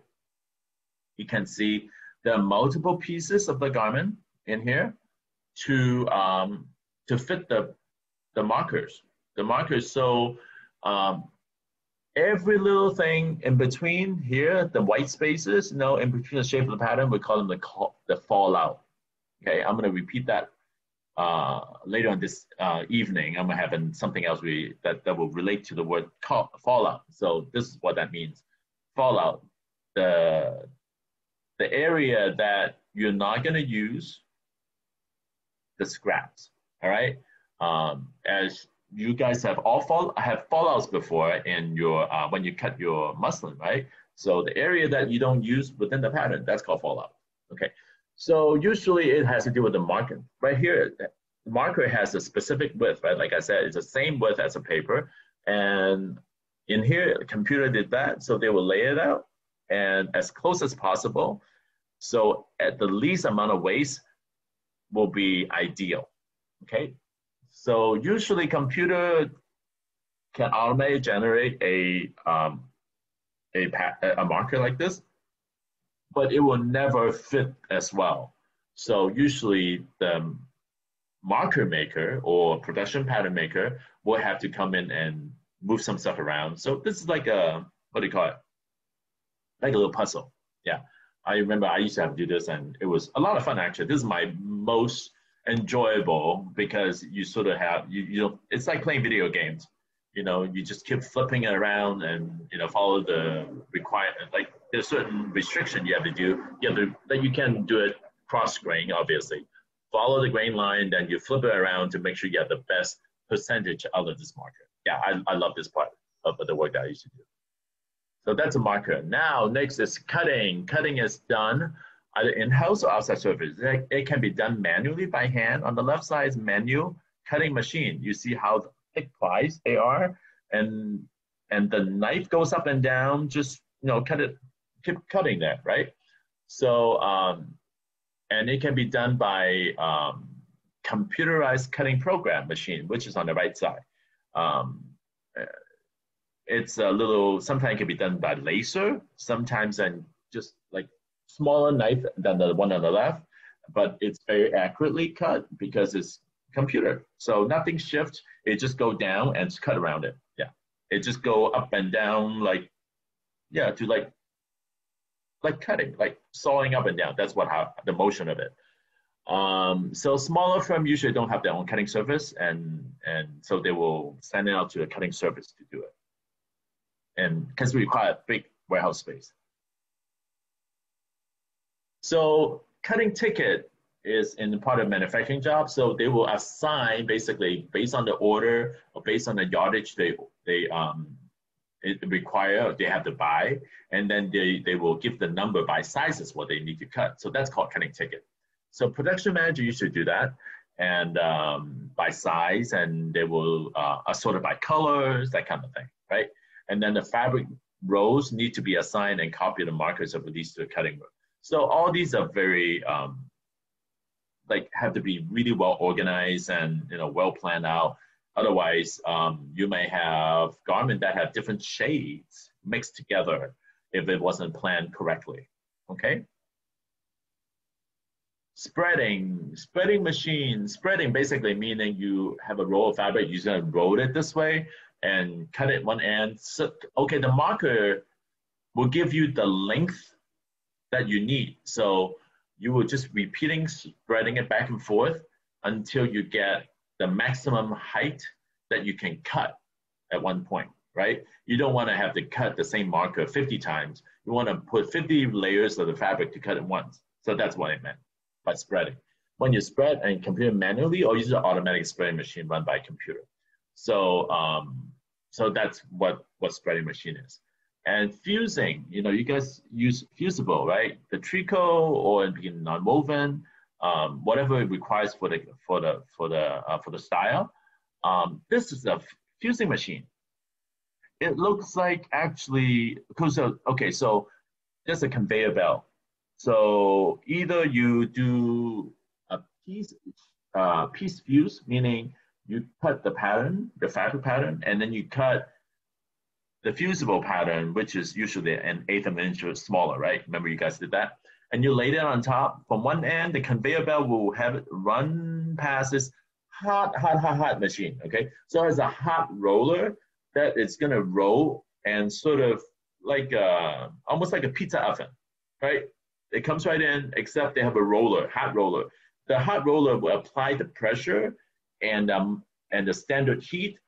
You can see there are multiple pieces of the garment in here to fit the markers. The markers, so every little thing in between here, the white spaces, in between the shape of the pattern, we call them the fallout. Okay, I'm going to repeat that later on this evening. I'm going to have something else that will relate to the word fallout. So this is what that means. Fallout, the area that you're not going to use, the scraps, all right? As you guys have fallouts before in your, when you cut your muslin, right? So the area that you don't use within the pattern, that's called fallout, okay? So usually it has to do with the marker. Right here, the marker has a specific width, right? Like I said, it's the same width as a paper. And in here, the computer did that, so they will lay it out and as close as possible. So at the least amount of waste will be ideal, okay? So usually computer can automatically generate a marker like this, but it will never fit as well. So usually the marker maker or production pattern maker will have to come in and move some stuff around. So this is like a, what do you call it? Like a little puzzle, yeah. I remember I used to have to do this, and it was a lot of fun actually. This is my most enjoyable, because you sort of have, it's like playing video games. You just keep flipping it around and, follow the requirement. Like there's certain restriction you have to do. You can do it cross grain, obviously. Follow the grain line, then you flip it around to make sure you have the best percentage out of this marker. Yeah, I love this part of the work that I used to do. So that's a marker. Now, next is cutting. Cutting is done either in-house or outside surface. It can be done manually by hand. On the left side is manual cutting machine. You see how thick plies they are, and the knife goes up and down. Just keep cutting there, right? So and it can be done by computerized cutting program machine, which is on the right side. It's sometimes it can be done by laser, sometimes and just like smaller knife than the one on the left, but it's very accurately cut because it's computer. So nothing shifts, it just go down and cut around it. Yeah, it just go up and down like cutting, like sawing up and down. That's how the motion of it. So smaller firm usually don't have their own cutting surface, and so they will send it out to a cutting surface to do it. And because we require big warehouse space. So cutting ticket is in the part of manufacturing job. So they will assign basically based on the order or based on the yardage they require, they have to buy, and then they will give the number by sizes what they need to cut. So that's called cutting ticket. So production manager used to do that, and by size, and they will sort it by colors, that kind of thing, right? And then the fabric rows need to be assigned and copy the markers of these to the cutting room. So all these are very, like have to be really well organized and well planned out. Otherwise, you may have garment that have different shades mixed together if it wasn't planned correctly, okay? Spreading machine, spreading basically meaning you have a roll of fabric, you're gonna roll it this way and cut it one end. So, okay, the marker will give you the length that you need. So you will just repeating, spreading it back and forth until you get the maximum height that you can cut at one point, right? You don't want to have to cut the same marker 50 times. You want to put 50 layers of the fabric to cut it once. So that's what it meant by spreading. When you spread and compute manually or use an automatic spreading machine run by computer. So, so that's what spreading machine is. And fusing, you guys use fusible, right? The tricot or non-woven, whatever it requires for the style. This is a fusing machine. It looks like actually, okay, so there's a conveyor belt. So either you do a piece fuse, meaning you cut the pattern, the fabric pattern, and then you cut the fusible pattern, which is usually an eighth of an inch or smaller, right? Remember you guys did that? And you laid it on top. From one end, the conveyor belt will have it run past this hot machine, okay? So it's a hot roller that it's gonna roll and sort of like almost like a pizza oven, right? It comes right in, except they have a roller, hot roller. The hot roller will apply the pressure and the standard heat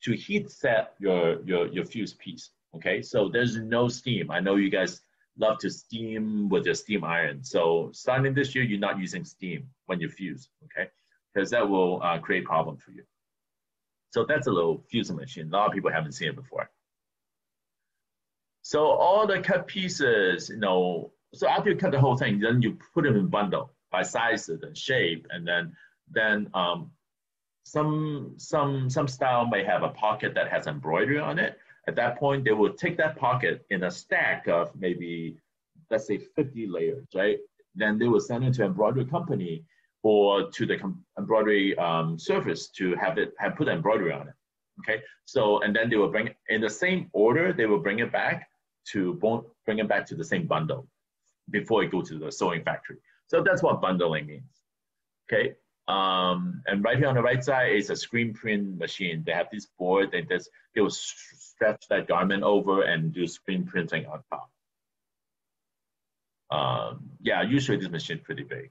to heat set your fuse piece, okay? So there's no steam. I know you guys love to steam with your steam iron. So starting this year, you're not using steam when you fuse, okay? Because that will create problem for you. So that's a little fusing machine. A lot of people haven't seen it before. So all the cut pieces, so after you cut the whole thing, then you put them in bundle by sizes and shape, and then some style may have a pocket that has embroidery on it. At that point, they will take that pocket in a stack of maybe, let's say 50 layers, right? Then they will send it to embroidery company or to the embroidery service to have put embroidery on it, okay? So, and then they will bring it in the same order, they will bring it back to the same bundle before it goes to the sewing factory. So that's what bundling means, okay? And right here on the right side is a screen print machine. They have this board, they will stretch that garment over and do screen printing on top. Yeah, usually this machine is pretty big.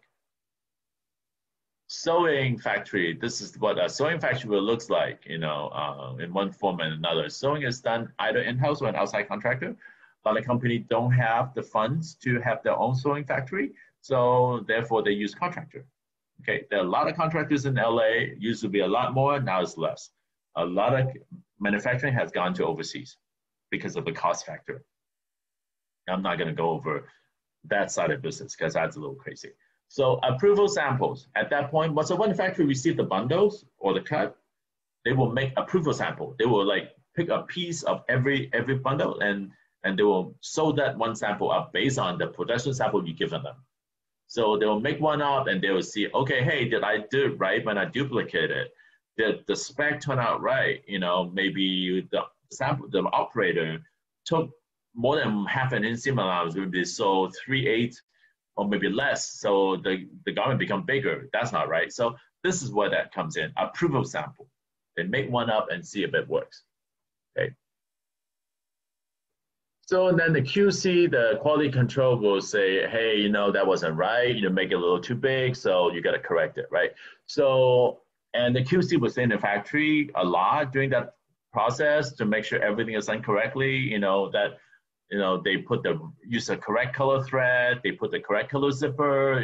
Sewing factory, this is what a sewing factory looks like, in one form and another. Sewing is done either in-house or an outside contractor. A lot of companies don't have the funds to have their own sewing factory, so therefore they use contractor. Okay, there are a lot of contractors in LA, used to be a lot more, now it's less. A lot of manufacturing has gone to overseas because of the cost factor. I'm not gonna go over that side of business because that's a little crazy. So approval samples, at that point, once one factory receives the bundles or the cut, they will make approval sample. They will like pick a piece of every bundle and they will sew that one sample up based on the production sample you've given them. So they will make one up and they will see, okay, hey, did I do it right when I duplicate it? Did the spec turn out right? Maybe the sample, the operator took more than half an inch seam allowance, maybe so 3/8 or maybe less, so the garment become bigger. That's not right. So this is where that comes in, approval sample. They make one up and see if it works, okay? So then the QC, the quality control, will say, hey, that wasn't right. You make it a little too big, so you got to correct it, right? So, and the QC will stay in the factory a lot during that process to make sure everything is done correctly. They use the correct color thread, they put the correct color zipper,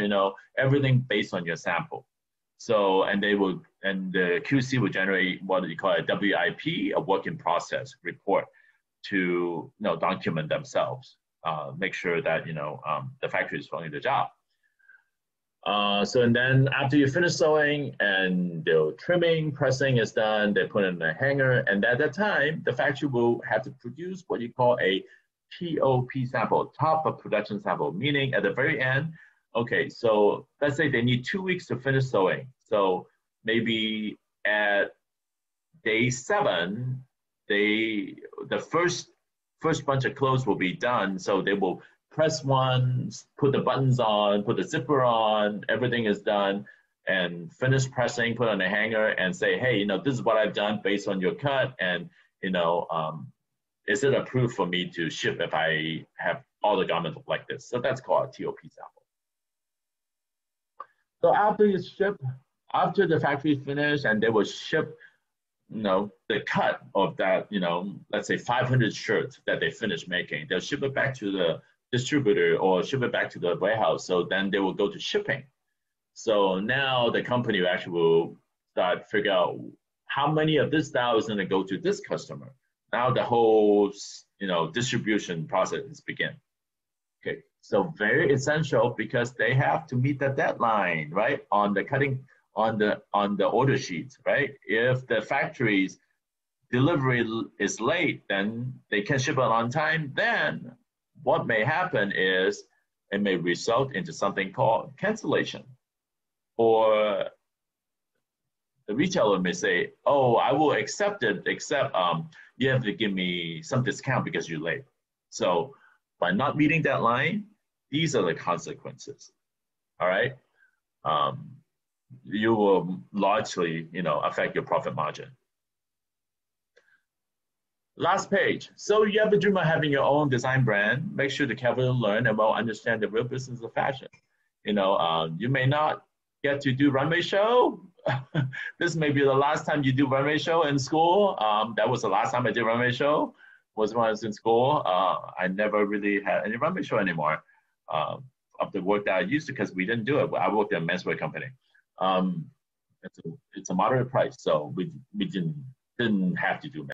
everything based on your sample. So, and the QC will generate what you call a WIP, a work in process report, to document themselves, make sure that the factory is following the job. And then after you finish sewing and the trimming, pressing is done, they put it in a hanger, and at that time, the factory will have to produce what you call a TOP sample, top of production sample, meaning at the very end, okay, so let's say they need 2 weeks to finish sewing. So maybe at day 7, the first bunch of clothes will be done. So they will press one, put the buttons on, put the zipper on, everything is done, and finish pressing, put on a hanger, and say, hey, this is what I've done based on your cut, and is it approved for me to ship if I have all the garments like this? So that's called a TOP sample. So after you ship, after the factory is finished, and they will ship the cut of that, let's say 500 shirts that they finished making, they'll ship it back to the distributor or ship it back to the warehouse. So then they will go to shipping. So now the company actually will start figure out how many of this style is going to go to this customer. Now the whole, distribution process begin. Okay, so very essential because they have to meet the deadline, right? On the cutting, on the order sheet, right? If the factory's delivery is late, then they can't ship it on time. Then what may happen is it may result into something called cancellation, or the retailer may say, "Oh, I will accept it, except you have to give me some discount because you're late." So by not meeting that line, these are the consequences. All right. You will largely, affect your profit margin. Last page. So you have a dream of having your own design brand. Make sure to carefully learn and well understand the real business of fashion. You may not get to do runway show. This may be the last time you do runway show in school. That was the last time I did runway show, was when I was in school. I never really had any runway show anymore of the work that I used to, because we didn't do it. I worked at a menswear company. It's a moderate price, so we didn't have to do